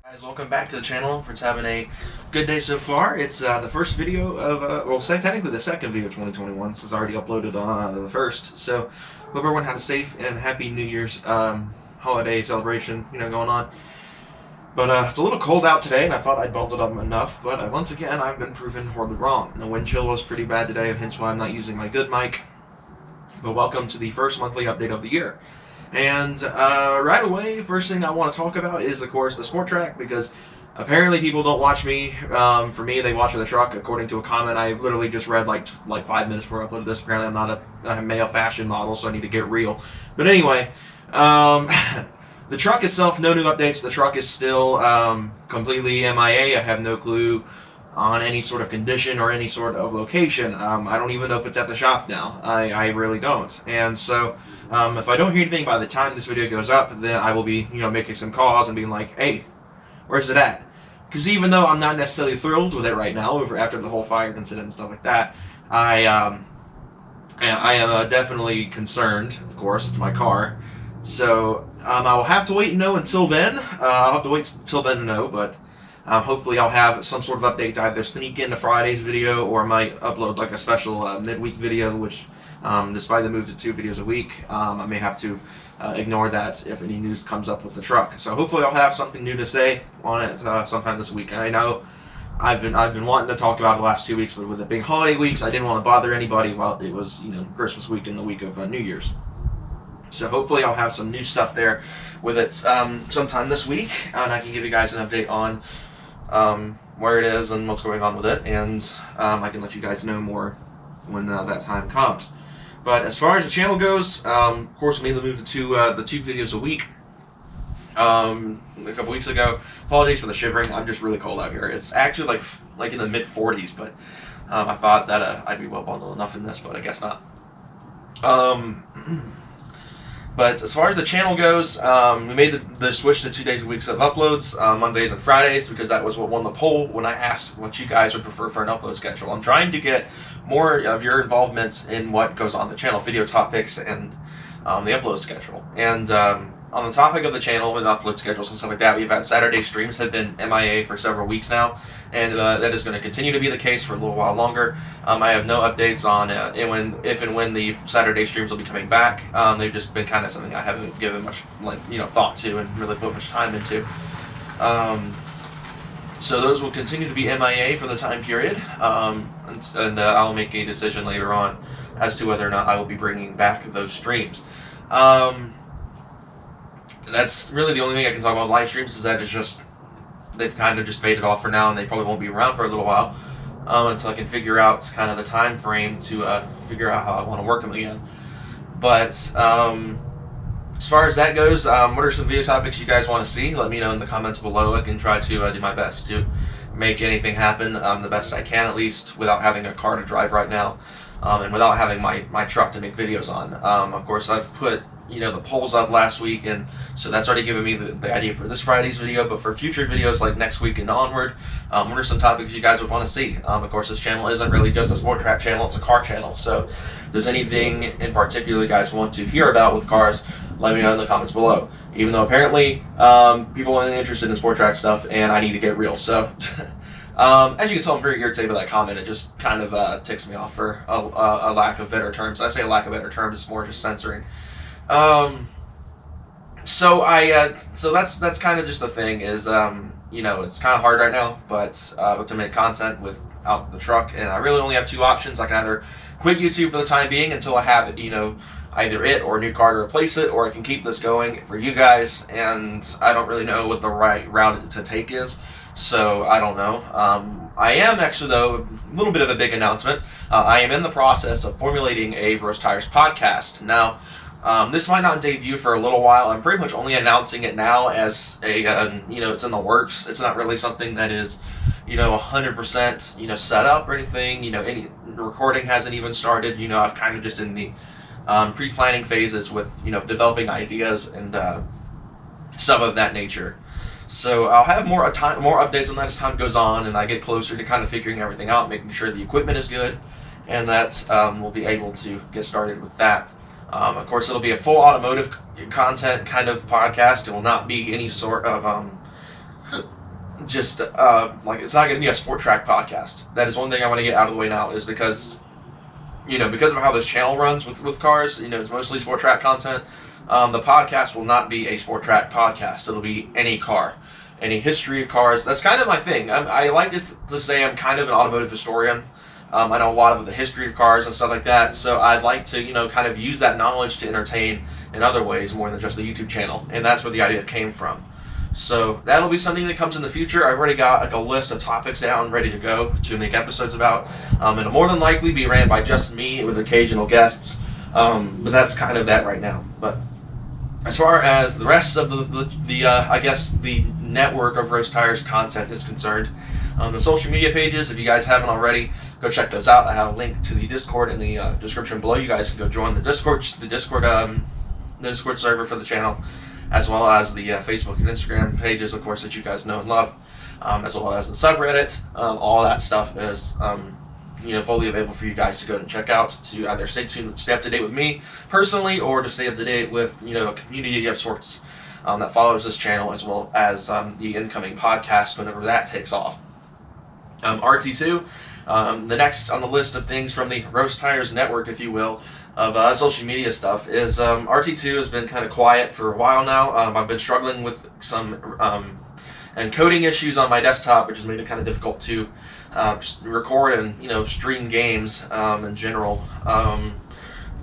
Guys, welcome back to the channel. It's having a good day so far. It's the first video of, well, say technically the second video of 2021, since I already uploaded on the first. So, hope everyone had a safe and happy New Year's holiday celebration, going on. But it's a little cold out today, and I thought I'd bundled up enough. But once again, I've been proven horribly wrong. The wind chill was pretty bad today, hence why I'm not using my good mic. But welcome to the first monthly update of the year. And right away, first thing I want to talk about is, of course, the sport track, because apparently people don't watch me. For me, they watch the truck, according to a comment I literally just read like 5 minutes before I uploaded this. Apparently I'm not a male fashion model, so I need to get real. But anyway, the truck itself, no new updates. The truck is still completely MIA. I have no clue on any sort of condition or any sort of location. I don't even know if it's at the shop now. I really don't. And so if I don't hear anything by the time this video goes up, then I will be making some calls and being like, hey, where's it at? Because even though I'm not necessarily thrilled with it right now after the whole fire incident and stuff like that, I am definitely concerned. Of course, it's my car. So I will have to wait and know until then. I'll have to wait until then to know, but hopefully I'll have some sort of update to either sneak into Friday's video, or I might upload like a special midweek video, which despite the move to 2 videos a week, I may have to ignore that if any news comes up with the truck. So hopefully I'll have something new to say on it sometime this week. And I know I've been wanting to talk about it the last 2 weeks, but with the big holiday weeks, I didn't want to bother anybody while it was Christmas week and the week of New Year's. So hopefully I'll have some new stuff there with it sometime this week, and I can give you guys an update on where it is and what's going on with it, and I can let you guys know more when that time comes. But as far as the channel goes, of course, we made the move to the 2 videos a week a couple weeks ago. Apologies for the shivering. I'm just really cold out here. It's actually like in the mid 40s, but I thought that I'd be well bundled enough in this, but I guess not. But as far as the channel goes, we made the switch to 2 days a week of uploads, Mondays and Fridays, because that was what won the poll when I asked what you guys would prefer for an upload schedule. I'm trying to get more of your involvement in what goes on the channel, video topics, and the upload schedule. And on the topic of the channel and upload schedules and stuff like that, we've had Saturday streams have been MIA for several weeks now, and that is going to continue to be the case for a little while longer. I have no updates on if and when the Saturday streams will be coming back. They've just been kind of something I haven't given much thought to and really put much time into. So those will continue to be MIA for the time period, and I'll make a decision later on as to whether or not I will be bringing back those streams. That's really the only thing I can talk about live streams, is that they've kind of just faded off for now, and they probably won't be around for a little while until I can figure out kind of the time frame to figure out how I want to work them again. But as far as that goes, what are some video topics you guys want to see? Let me know in the comments below. I can try to do my best to make anything happen the best I can, at least without having a car to drive right now, and without having my truck to make videos on. Of course, I've put the polls up last week, and so that's already given me the idea for this Friday's video. But for future videos like next week and onward, what are some topics you guys would want to see? Of course, this channel isn't really just a sport track channel, it's a car channel. So if there's anything in particular you guys want to hear about with cars, let me know in the comments below. Even though apparently people aren't interested in sport track stuff, and I need to get real. So as you can tell, I'm very irritated by that comment. It just kind of ticks me off, for a lack of better terms. I say a lack of better terms, it's more just censoring. So that's kind of just the thing, is it's kind of hard right now, but to make content without the truck, and I really only have 2 options. I can either quit YouTube for the time being until I have either it or a new car to replace it, or I can keep this going for you guys, and I don't really know what the right route to take is, so I don't know. I am actually, though, a little bit of a big announcement. I am in the process of formulating a Roast Tires podcast. Now, this might not debut for a little while. I'm pretty much only announcing it now as a, it's in the works. It's not really something that is, 100%, set up or anything. Any recording hasn't even started. I've kind of just in the pre-planning phases with, developing ideas and stuff of that nature. So I'll have more updates on that as time goes on, and I get closer to kind of figuring everything out, making sure the equipment is good, and that we'll be able to get started with that. Of course, it'll be a full automotive content kind of podcast. It will not be any sort of just like it's not going to be a sport track podcast. That is one thing I want to get out of the way now, is because because of how this channel runs with cars, it's mostly sport track content. The podcast will not be a sport track podcast. It'll be any car, any history of cars. That's kind of my thing. I like to say I'm kind of an automotive historian. I know a lot of the history of cars and stuff like that, so I'd like to kind of use that knowledge to entertain in other ways more than just the YouTube channel, and that's where the idea came from. So that'll be something that comes in the future. I've already got like a list of topics down ready to go to make episodes about, and it'll more than likely be ran by just me with occasional guests, but that's kind of that right now. But as far as the rest of the I guess the network of Roast Tires content is concerned, the social media pages, if you guys haven't already, go check those out. I have a link to the Discord in the description below. You guys can go join the Discord server for the channel, as well as the Facebook and Instagram pages, of course, that you guys know and love, as well as the subreddit. All that stuff is fully available for you guys to go and check out, to either stay up to date with me personally, or to stay up to date with a community of sorts that follows this channel, as well as the incoming podcast whenever that takes off. RT2, the next on the list of things from the Roast Tires network, if you will, of social media stuff is RT2 has been kind of quiet for a while now. I've been struggling with some encoding issues on my desktop, which has made it kind of difficult to record and stream games in general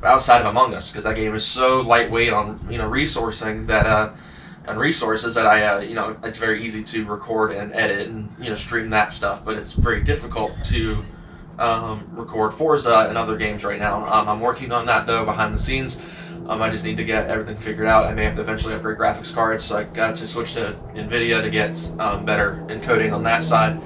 outside of Among Us, because that game is so lightweight on resourcing that on resources that I it's very easy to record and edit and stream that stuff, but it's very difficult to record Forza and other games right now. I'm working on that though behind the scenes. I just need to get everything figured out. I may have to eventually upgrade graphics cards, so I got to switch to NVIDIA to get better encoding on that side,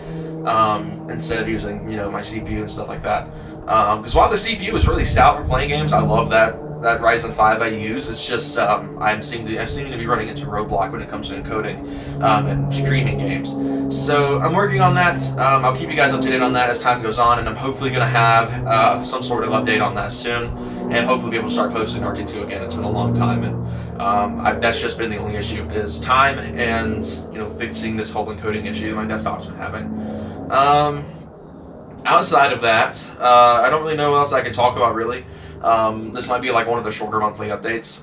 instead of using my CPU and stuff like that. Because while the CPU is really stout for playing games, I love that Ryzen 5 I use. It's just I'm seeming to be running into a roadblock when it comes to encoding and streaming games. So I'm working on that. I'll keep you guys up to date on that as time goes on, and I'm hopefully going to have some sort of update on that soon, and hopefully be able to start posting RT2 again. It's been a long time, and that's just been the only issue, is time and fixing this whole encoding issue my desktop's been having. Outside of that, I don't really know what else I can talk about really. This might be like one of the shorter monthly updates.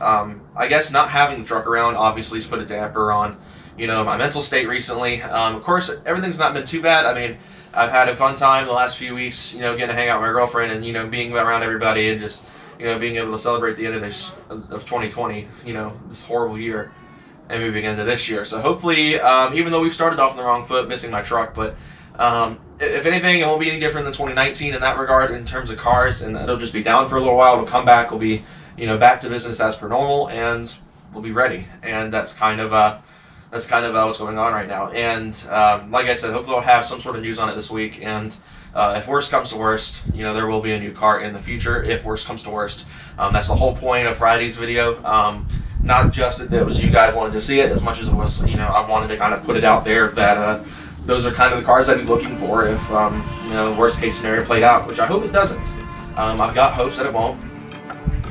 I guess not having the truck around obviously has put a damper on, my mental state recently. Of course, everything's not been too bad. I mean, I've had a fun time the last few weeks, getting to hang out with my girlfriend and, being around everybody and just, being able to celebrate the end of 2020, this horrible year, and moving into this year. So hopefully, even though we've started off on the wrong foot, missing my truck, but if anything, it won't be any different than 2019 in that regard in terms of cars, and it'll just be down for a little while. It'll come back. We'll be, back to business as per normal, and we'll be ready. And that's kind of what's going on right now. And like I said, hopefully I'll have some sort of news on it this week. And if worst comes to worst, there will be a new car in the future. If worst comes to worst, that's the whole point of Friday's video. Not just that it was you guys wanted to see it, as much as it was, I wanted to kind of put it out there that. Those are kind of the cars I'd be looking for if, worst case scenario played out, which I hope it doesn't. I've got hopes that it won't,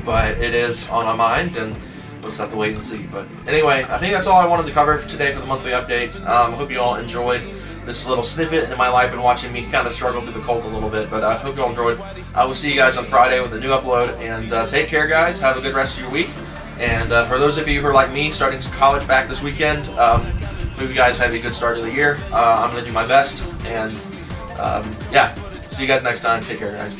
but it is on my mind, and we'll just have to wait and see. But anyway, I think that's all I wanted to cover for today for the monthly update. I hope you all enjoyed this little snippet into my life and watching me kind of struggle through the cold a little bit, but I hope you all enjoyed. I will see you guys on Friday with a new upload, and take care, guys. Have a good rest of your week. And for those of you who are like me, starting college back this weekend, hope you guys have a good start of the year. I'm going to do my best, and yeah, see you guys next time. Take care, guys.